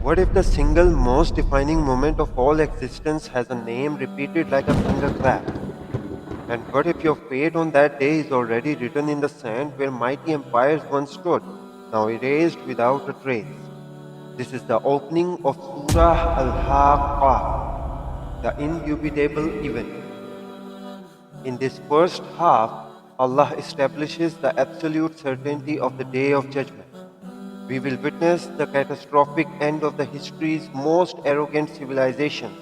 What if the single most defining moment of all existence has a name repeated like a thunderclap? And what if your fate on that day is already written in the sand where mighty empires once stood, now erased without a trace? This is the opening of Surah Al-Haaqqah, the indubitable event. In this first half, Allah establishes the absolute certainty of the Day of Judgment. We will witness the catastrophic end of the history's most arrogant civilizations,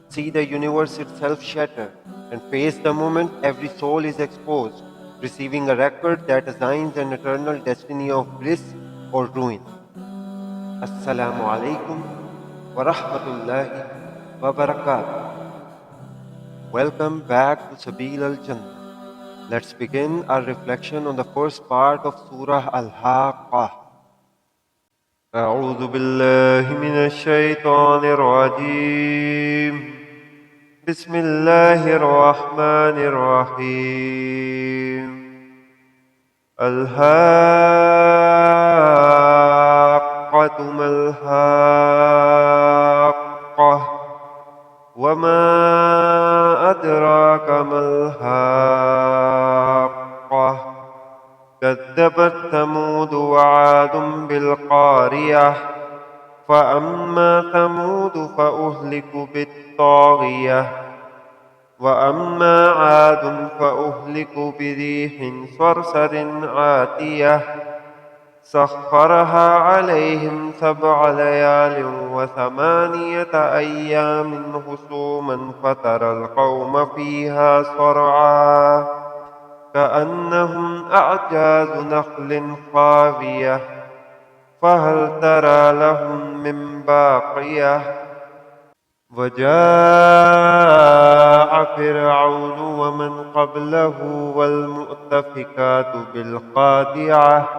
see the universe itself shatter, and face the moment every soul is exposed, receiving a record that assigns an eternal destiny of bliss or ruin. Assalamu alaikum wa rahmatullahi wa barakatuh. Welcome back to Sabeel al-Jannah. Let's begin our reflection on the first part of Surah Al-Haaqqah. أعوذ بالله من الشيطان الرجيم. بسم الله الرحمن الرحيم. الحاقة ما الحاقة وما أدراك ما الحاقة كذبت ثمود وعاد بالقارية فأما ثمود فأهلكوا بالطاغية وأما عاد فأهلكوا بريح صرصر عاتية سخرها عليهم 7 ليال و8 أيام حسوما فترى القوم فيها صرعا كأنهم أعجاز نخل خاوية فهل ترى لهم من باقية وجاء فرعون ومن قبله والمؤتفكات بالخاطئة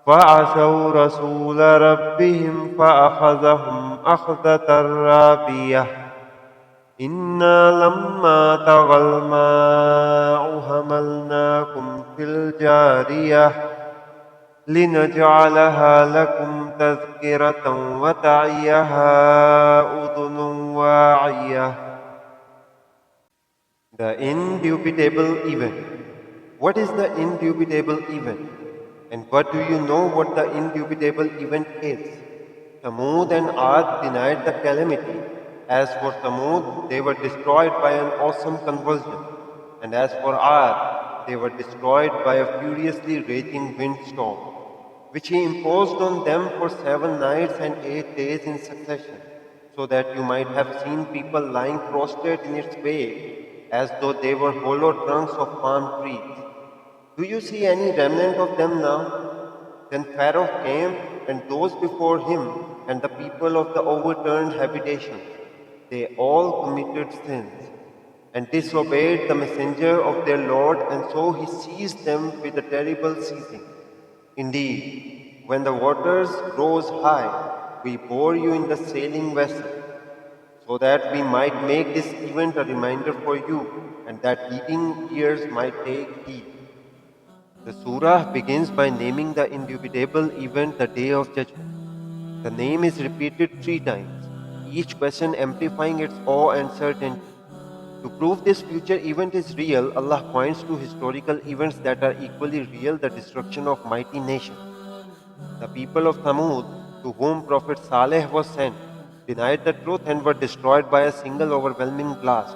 فعصوا رسول ربهم فأخذهم أخذة رابية إنا لما طغى الماء حملناكم في الجارية لنجعلها لكم تذكرة وتعيها أذن واعية. The indubitable event. What is the indubitable event? And what do you know what the indubitable event is? Thamud and Ad denied the calamity. As for Thamud, they were destroyed by an awesome convulsion. And as for Ad, they were destroyed by a furiously raging windstorm, which he imposed on them for 7 nights and 8 days in succession, so that you might have seen people lying prostrate in its wake, as though they were hollow trunks of palm trees. Do you see any remnant of them now? Then Pharaoh came, and those before him, and the people of the overturned habitations. They all committed sins, and disobeyed the messenger of their Lord, and so he seized them with a terrible seizing. Indeed, when the waters rose high, we bore you in the sailing vessel, so that we might make this event a reminder for you, and that heeding ears might take heed. The surah begins by naming the indubitable event, the Day of Judgment. The name is repeated 3 times, each question amplifying its awe and certainty. To prove this future event is real, Allah points to historical events that are equally real, the destruction of mighty nations. The people of Thamud, to whom Prophet Saleh was sent, denied the truth and were destroyed by a single overwhelming blast.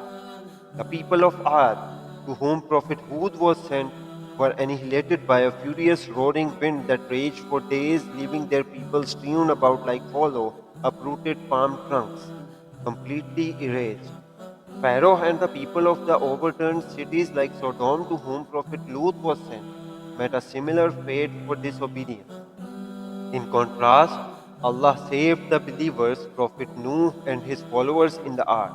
The people of Ad, to whom Prophet Hud was sent, were annihilated by a furious roaring wind that raged for days, leaving their people strewn about like hollow, uprooted palm trunks, completely erased. Pharaoh and the people of the overturned cities like Sodom, to whom Prophet Lut was sent, met a similar fate for disobedience. In contrast, Allah saved the believers, Prophet Nuh and his followers in the ark.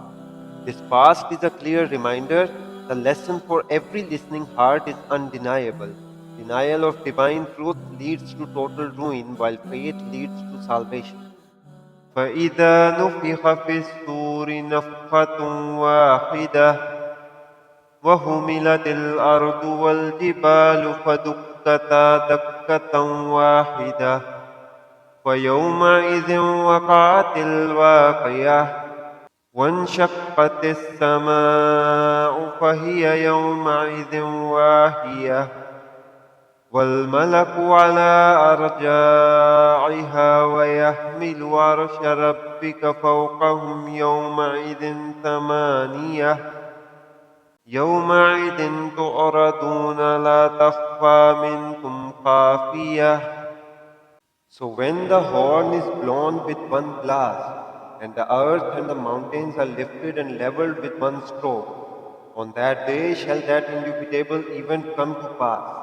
This past is a clear reminder. The lesson for every listening heart is undeniable. Denial of divine truth leads to total ruin, while faith leads to salvation. فإذا نفخ في الصور نفخة واحدة وحملت الأرض والجبال فدكتا دكة واحدة فيومئذ وقعت الواقية وانشقت السماء فهي يومئذ واهية والملك على أرجائها ويحمل عرش ربك فوقهم يومئذ ثمانية يومئذ تعرضون لا تخفى منكم خافية. So when the horn is blown with one blast, and the earth and the mountains are lifted and leveled with one stroke, on that day shall that indubitable event come to pass.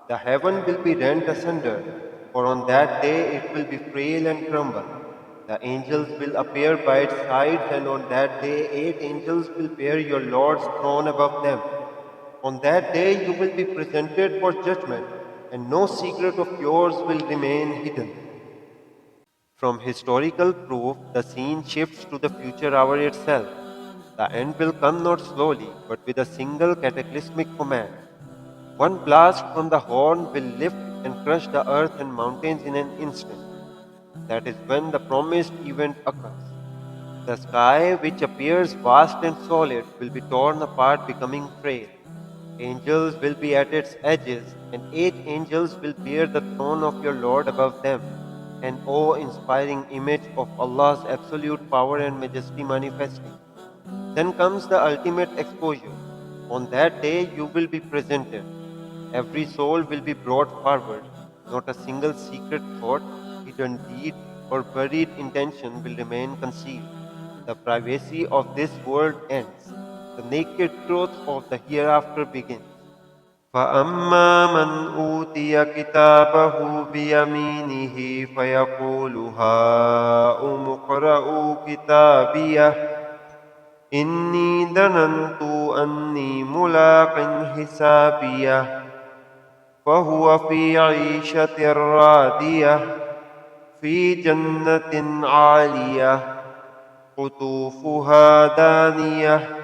The heaven will be rent asunder, for on that day it will be frail and crumble. The angels will appear by its sides, and on that day 8 angels will bear your Lord's throne above them. On that day you will be presented for judgment, and no secret of yours will remain hidden. From historical proof, the scene shifts to the future hour itself. The end will come not slowly, but with a single cataclysmic command. One blast from the horn will lift and crush the earth and mountains in an instant. That is when the promised event occurs. The sky, which appears vast and solid, will be torn apart, becoming frail. Angels will be at its edges, and 8 angels will bear the throne of your Lord above them, an awe inspiring image of Allah's absolute power and majesty manifesting. Then comes the ultimate exposure. On that day, you will be presented. Every soul will be brought forward. Not a single secret thought, hidden deed, or buried intention will remain concealed. The privacy of this world ends. The naked truth of the hereafter begins. فأما من أوتي كتابه بيمينه فيقول هاؤم اقرءوا كتابيه إني ظننت أني ملاق حسابيه فهو في عيشة راضية في جنة عالية قطوفها دانية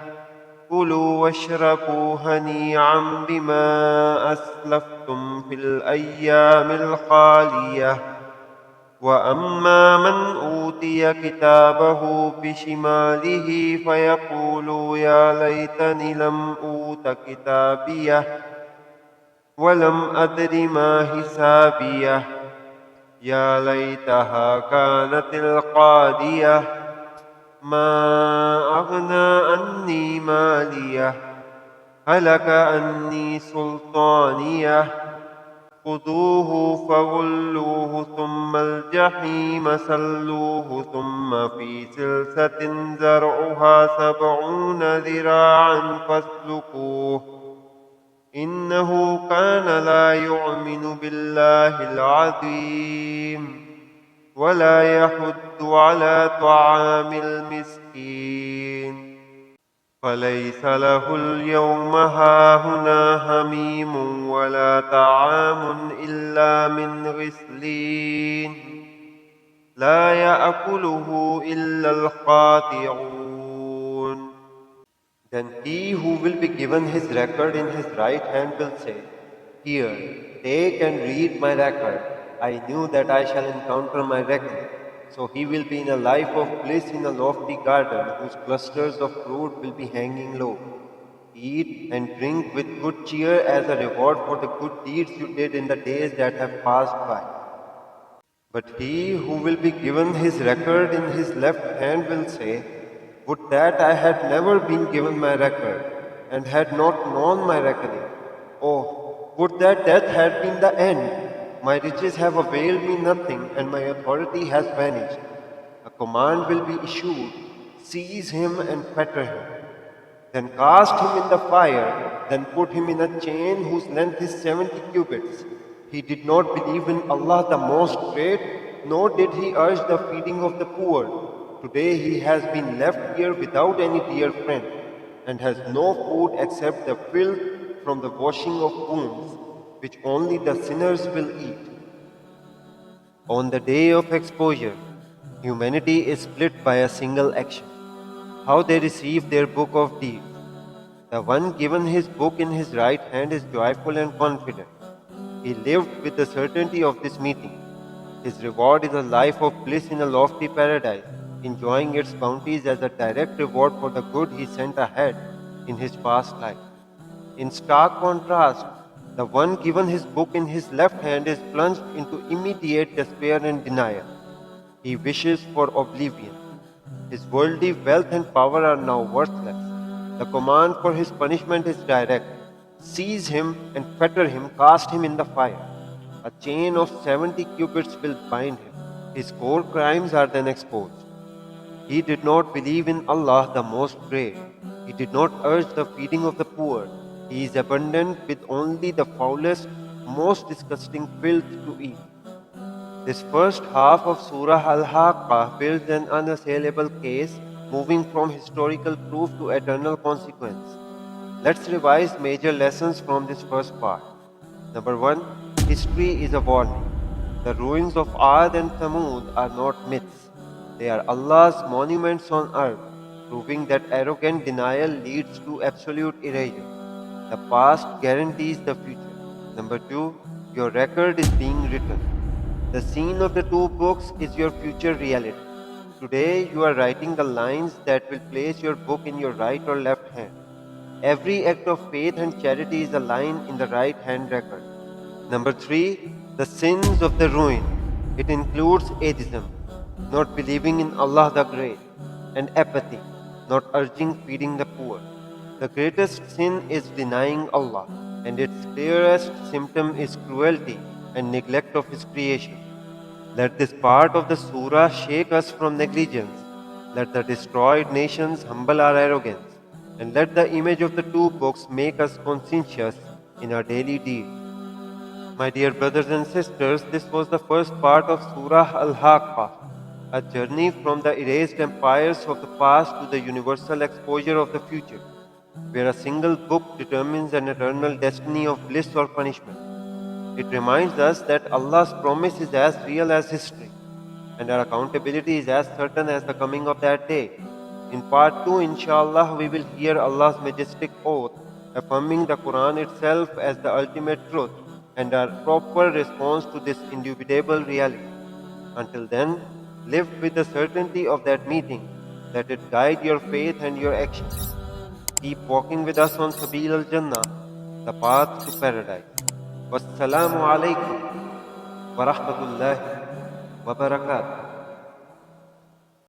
كلوا واشربوا هنيعا بما أسلفتم في الأيام الخالية وأما من أوتي كتابه بشماله فيقول يا ليتني لم أوت كتابيه ولم أدر ما حسابيه يا ليتها كانت القاضية ما أغنى عني ماليه هلك عني سلطانيه خذوه فغلوه ثم الجحيم سلوه ثم في سلسلة زرعها 70 ذراعا فاسلكوه إنه كان لا يؤمن بالله العظيم ولا يحض على طعام المسكين فليس له اليوم هاهنا حميم ولا طعام إلا من غسلين لا يأكله إلا الخاطئون. Then he who will be given his record in his right hand will say, Here, take and read my record. I knew that I shall encounter my reckoning. So he will be in a life of bliss in a lofty garden whose clusters of fruit will be hanging low. Eat and drink with good cheer as a reward for the good deeds you did in the days that have passed by. But he who will be given his record in his left hand will say, Would that I had never been given my record, and had not known my reckoning. Oh, would that death had been the end. My riches have availed me nothing, and my authority has vanished. A command will be issued, seize him and fetter him. Then cast him in the fire, then put him in a chain whose length is 70 cubits. He did not believe in Allah the Most Great, nor did he urge the feeding of the poor. Today he has been left here without any dear friend, and has no food except the filth from the washing of wounds, which only the sinners will eat. On the day of exposure, humanity is split by a single action. How they receive their book of deeds. The one given his book in his right hand is joyful and confident. He lived with the certainty of this meeting. His reward is a life of bliss in a lofty paradise, enjoying its bounties as a direct reward for the good he sent ahead in his past life. In stark contrast, the one given his book in his left hand is plunged into immediate despair and denial. He wishes for oblivion. His worldly wealth and power are now worthless. The command for his punishment is direct. Seize him and fetter him, cast him in the fire. A chain of 70 cubits will bind him. His core crimes are then exposed. He did not believe in Allah the Most Great. He did not urge the feeding of the poor. He is abundant with only the foulest, most disgusting filth to eat. This first half of Surah Al-Haaqqah builds an unassailable case, moving from historical proof to eternal consequence. Let's revise major lessons from this first part. Number 1. History is a warning. The ruins of Ad and Thamud are not myths. They are Allah's monuments on earth, proving that arrogant denial leads to absolute erasure. The past guarantees the future. Number 2. Your record is being written. The scene of the two books is your future reality. Today you are writing the lines that will place your book in your right or left hand. Every act of faith and charity is a line in the right hand record. Number 3. The sins of the ruin. It includes atheism, not believing in Allah the Great, and apathy, not urging feeding the poor. The greatest sin is denying Allah, and its clearest symptom is cruelty and neglect of His creation. Let this part of the surah shake us from negligence. Let the destroyed nations humble our arrogance, and let the image of the two books make us conscientious in our daily deeds. My dear brothers and sisters, this was the first part of Surah Al-Haaqqah, a journey from the erased empires of the past to the universal exposure of the future, where a single book determines an eternal destiny of bliss or punishment. It reminds us that Allah's promise is as real as history, and our accountability is as certain as the coming of that day. In part 2, inshallah, we will hear Allah's majestic oath, affirming the Quran itself as the ultimate truth and our proper response to this indubitable reality. Until then, live with the certainty of that meeting. Let it guide your faith and your actions. Keep walking with us on Sabeel al-Jannah, the path to paradise. Wassalamu alaikum wa rahmatullahi wa barakatuh.